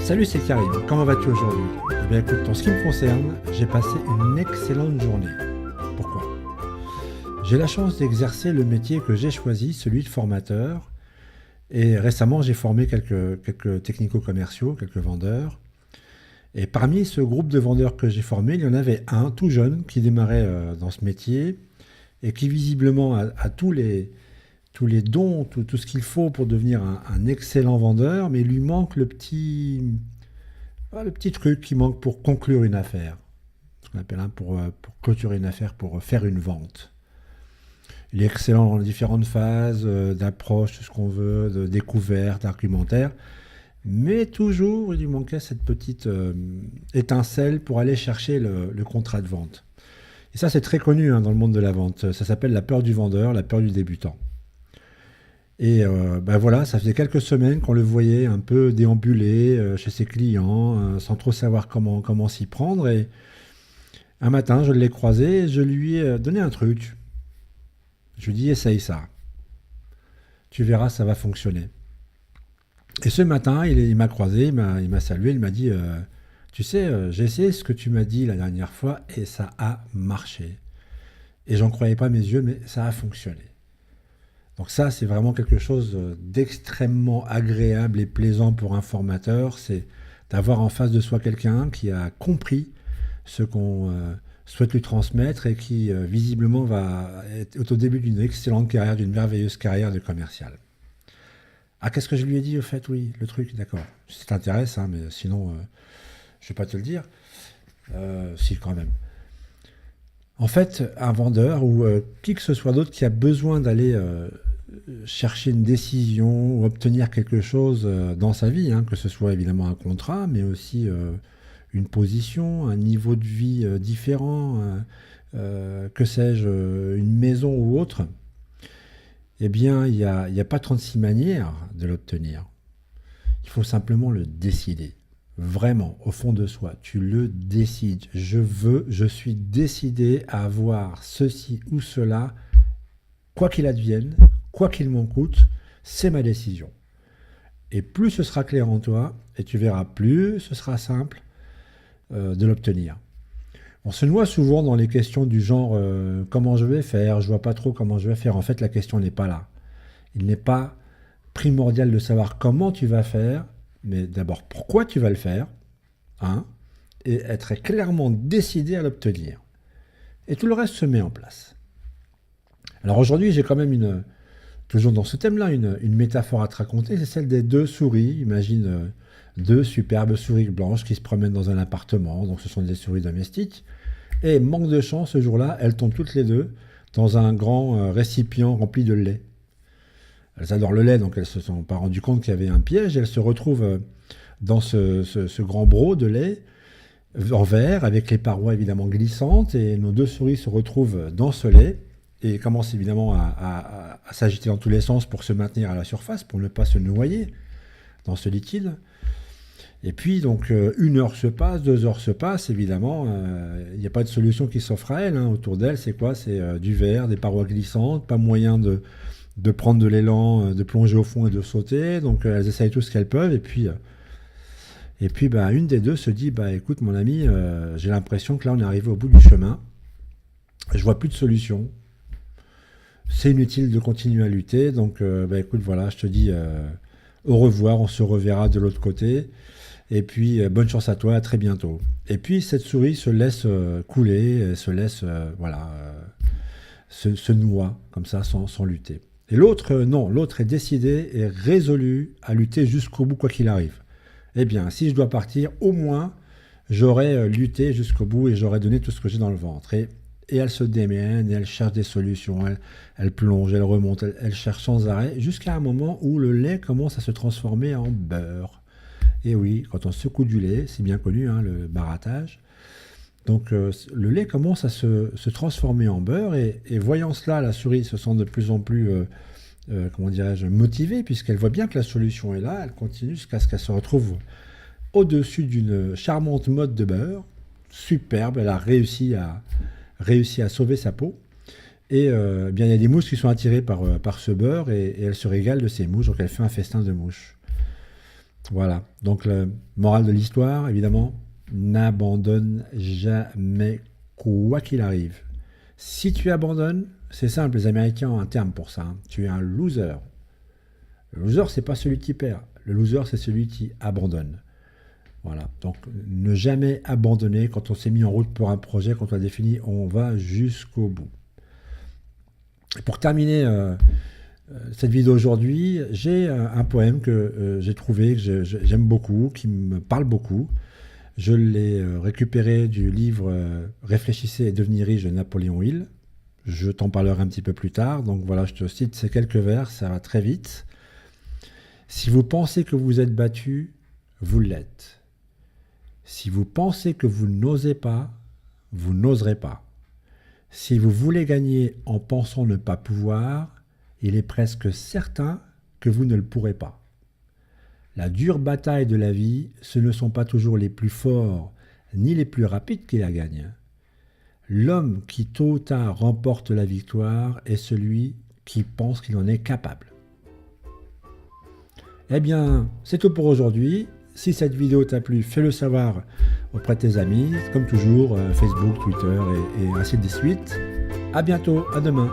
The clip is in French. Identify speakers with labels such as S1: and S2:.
S1: Salut, c'est Karim. Comment vas-tu aujourd'hui? Eh bien écoute, en ce qui me concerne, j'ai passé une excellente journée. Pourquoi? J'ai la chance d'exercer le métier que j'ai choisi, celui de formateur. Et récemment, j'ai formé quelques technico-commerciaux, quelques vendeurs. Et parmi ce groupe de vendeurs que j'ai formé, il y en avait un tout jeune qui démarrait dans ce métier et qui visiblement a tous les dons, tout ce qu'il faut pour devenir un excellent vendeur, mais il lui manque le petit truc qui manque pour conclure une affaire. Ce qu'on appelle pour clôturer une affaire, pour faire une vente. Il est excellent dans les différentes phases d'approche, tout ce qu'on veut, de découverte, d'argumentaire, mais toujours il lui manquait cette petite étincelle pour aller chercher le contrat de vente. Et ça, c'est très connu dans le monde de la vente. Ça s'appelle la peur du vendeur, la peur du débutant. Et ben voilà, ça faisait quelques semaines qu'on le voyait un peu déambuler chez ses clients, sans trop savoir comment s'y prendre. Et un matin, je l'ai croisé et je lui ai donné un truc. Je lui ai dit, essaye ça. Tu verras, ça va fonctionner. Et ce matin, il m'a croisé, il m'a salué, il m'a dit, tu sais, j'ai essayé ce que tu m'as dit la dernière fois et ça a marché. Et j'en croyais pas mes yeux, mais ça a fonctionné. Donc ça, c'est vraiment quelque chose d'extrêmement agréable et plaisant pour un formateur, c'est d'avoir en face de soi quelqu'un qui a compris ce qu'on souhaite lui transmettre et qui visiblement va être au début d'une excellente carrière, d'une merveilleuse carrière de commercial. Ah, qu'est-ce que je lui ai dit au fait? Oui, le truc, d'accord. Si ça t'intéresse, mais sinon, je ne vais pas te le dire. Si, quand même. En fait, un vendeur ou qui que ce soit d'autre qui a besoin d'aller chercher une décision ou obtenir quelque chose dans sa vie, que ce soit évidemment un contrat, mais aussi une position, un niveau de vie différent, que sais-je, une maison ou autre, eh bien, il n'y a pas 36 manières de l'obtenir. Il faut simplement le décider. Vraiment, au fond de soi, tu le décides. Je suis décidé à avoir ceci ou cela, quoi qu'il advienne, quoi qu'il m'en coûte, c'est ma décision. Et plus ce sera clair en toi, et tu verras, plus ce sera simple de l'obtenir. On se noie souvent dans les questions du genre comment je vais faire, je vois pas trop comment je vais faire. En fait, la question n'est pas là. Il n'est pas primordial de savoir comment tu vas faire, mais d'abord pourquoi tu vas le faire, et être clairement décidé à l'obtenir. Et tout le reste se met en place. Alors aujourd'hui, j'ai quand même toujours dans ce thème-là, une métaphore à te raconter, c'est celle des deux souris. Imagine deux superbes souris blanches qui se promènent dans un appartement, donc ce sont des souris domestiques, et manque de chance, ce jour-là, elles tombent toutes les deux dans un grand récipient rempli de lait. Elles adorent le lait, donc elles ne se sont pas rendues compte qu'il y avait un piège. Elles se retrouvent dans ce grand broc de lait en verre, avec les parois évidemment glissantes, et nos deux souris se retrouvent dans ce lait et commencent évidemment à s'agiter dans tous les sens pour se maintenir à la surface, pour ne pas se noyer dans ce liquide. Et puis donc 1 heure se passe, 2 heures se passent, évidemment, il n'y a pas de solution qui s'offre à elles. Autour d'elles, c'est quoi? C'est du verre, des parois glissantes, pas moyen de prendre de l'élan, de plonger au fond et de sauter. Donc elles essayent tout ce qu'elles peuvent. Et puis une des deux se dit, écoute mon ami, j'ai l'impression que là on est arrivé au bout du chemin. Je vois plus de solution. C'est inutile de continuer à lutter. Donc écoute, voilà, je te dis au revoir, on se reverra de l'autre côté. Et puis bonne chance à toi, à très bientôt. Et puis cette souris se laisse couler, se laisse se noie comme ça sans lutter. Et l'autre, non, l'autre est décidé et résolu à lutter jusqu'au bout, quoi qu'il arrive. Eh bien, si je dois partir, au moins, j'aurai lutté jusqu'au bout et j'aurai donné tout ce que j'ai dans le ventre. Et elle se démène, et elle cherche des solutions, elle plonge, elle remonte, elle cherche sans arrêt, jusqu'à un moment où le lait commence à se transformer en beurre. Et oui, quand on secoue du lait, c'est bien connu, le barattage. Donc le lait commence à se transformer en beurre et voyant cela, la souris se sent de plus en plus, comment dirais-je, motivée puisqu'elle voit bien que la solution est là. Elle continue jusqu'à ce qu'elle se retrouve au-dessus d'une charmante motte de beurre, superbe. Elle a réussi à sauver sa peau. Et bien il y a des mouches qui sont attirées par ce beurre et elle se régale de ces mouches. Donc elle fait un festin de mouches. Voilà. Donc, la morale de l'histoire, évidemment, n'abandonne jamais, quoi qu'il arrive. Si tu abandonnes, c'est simple, les Américains ont un terme pour ça, hein. Tu es un loser. Le loser, c'est pas celui qui perd. Le loser, c'est celui qui abandonne. Voilà. Donc, ne jamais abandonner quand on s'est mis en route pour un projet, quand on a défini, on va jusqu'au bout. Et pour terminer cette vidéo aujourd'hui, j'ai un poème que j'ai trouvé, que j'aime beaucoup, qui me parle beaucoup. Je l'ai récupéré du livre Réfléchissez et devenez riche de Napoléon Hill. Je t'en parlerai un petit peu plus tard. Donc voilà, je te cite ces quelques vers, ça va très vite. Si vous pensez que vous êtes battu, vous l'êtes. Si vous pensez que vous n'osez pas, vous n'oserez pas. Si vous voulez gagner en pensant ne pas pouvoir, il est presque certain que vous ne le pourrez pas. La dure bataille de la vie, ce ne sont pas toujours les plus forts ni les plus rapides qui la gagnent. L'homme qui tôt ou tard remporte la victoire est celui qui pense qu'il en est capable. Eh bien, c'est tout pour aujourd'hui. Si cette vidéo t'a plu, fais-le savoir auprès de tes amis, comme toujours, Facebook, Twitter et ainsi de suite. À bientôt, à demain.